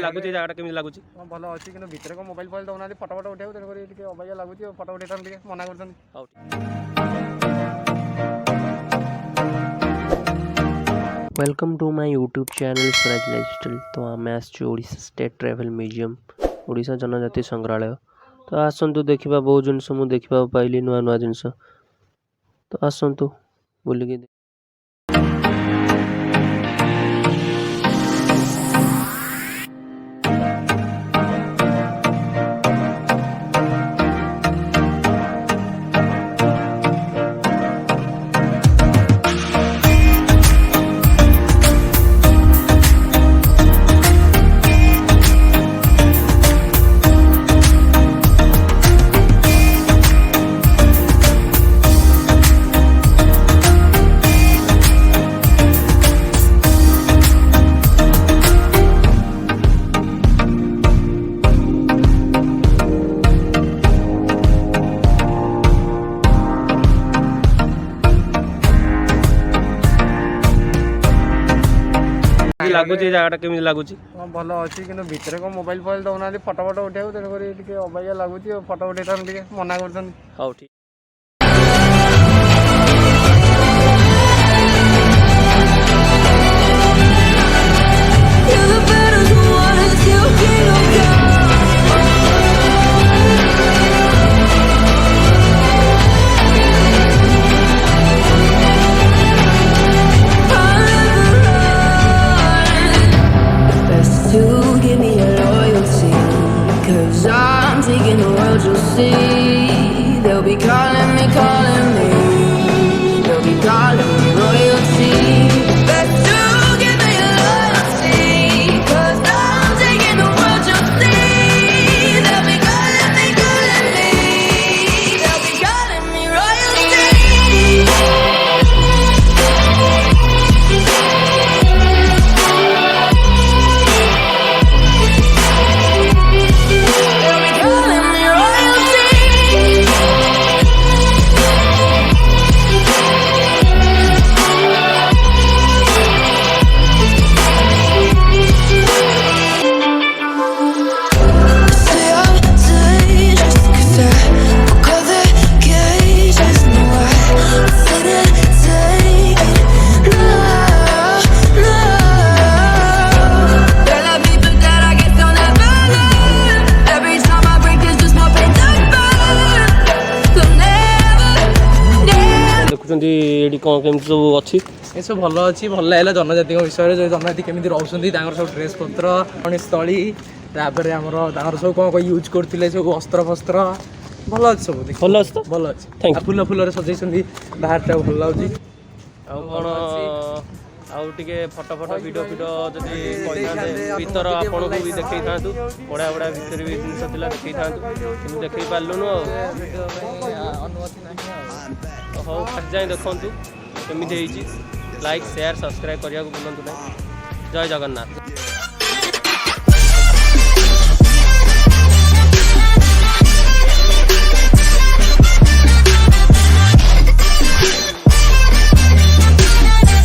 ଲାଗୁଛି ଜାଗାଟା କେମିତି ଲାଗୁଛି? ଭଲ ଅଛି କିନ୍ତୁ ଭିତରେ କ'ଣ ମୋବାଇଲ ଫୋବାଇଲ ଦେଉନାହାନ୍ତି ଫଟୋ ଫଟୋ ଉଠାଇବାକୁ ତେଣୁକରି ଟିକେ ଅବାଗିଆ ଲାଗୁଛି ଫଟୋ ଉଠାଇଥାନ୍ତି ଟିକେ ମନା କରୁଛନ୍ତି। ହଉ welcome to my YouTube channel Swaraj lifestyle. तो आम आसोडिशा स्टेट ट्रैवल म्यूजियम ओडिशा जनजाति संग्रहालय। तो आसतु देखा बहुत जिनस मुझे देखा पाइली नुआ नुआ जिनस। तो आसतु बुलिकी ଲାଗୁଛି ଜାଗାଟା କେମିତି ଲାଗୁଛି? ଭଲ ଅଛି କିନ୍ତୁ ଭିତରେ କ'ଣ ମୋବାଇଲ ଫୋବାଇଲ ଦେଉନାହାନ୍ତି ଫଟୋ ଫଟୋ ଉଠାଇବାକୁ ତେଣୁକରି ଟିକେ ଅବାଗିଆ ଲାଗୁଛି ଫଟୋ ଉଠାଇଥାନ୍ତି ଟିକେ ମନା କରୁଛନ୍ତି। ହଉ ଠିକ୍। I'm taking the world, you'll see. They'll be calling me, they'll be calling me royalty. Best to give me your loyalty, 'cause I'm taking the world, you'll see. They'll be calling me, they'll be calling me royalty. देखुंट कौन केमती सब अच्छी ये सब भल अच्छी भल लगे जनजाति विषय जो जनजाति केमी रोच सब ड्रेस पत्र स्थली तापर आमर सब कौन यूज करते सब अस्त्र फस्त्र भल अच्छे सब भल अच्छे भल अच्छे फुल फुल सजाई बाहर टा भल लगे फटो फटो वीडियो वीडियो जदि भीतर आपन को भी देखई था बड़ा बड़ा भीतर भी जिन देखई था कि देखई पारलुनु अनुमति नहीं हो जाए देखु केमी लाइक शेयर सब्सक्राइब करने को भूलु ना। जय जगन्नाथ।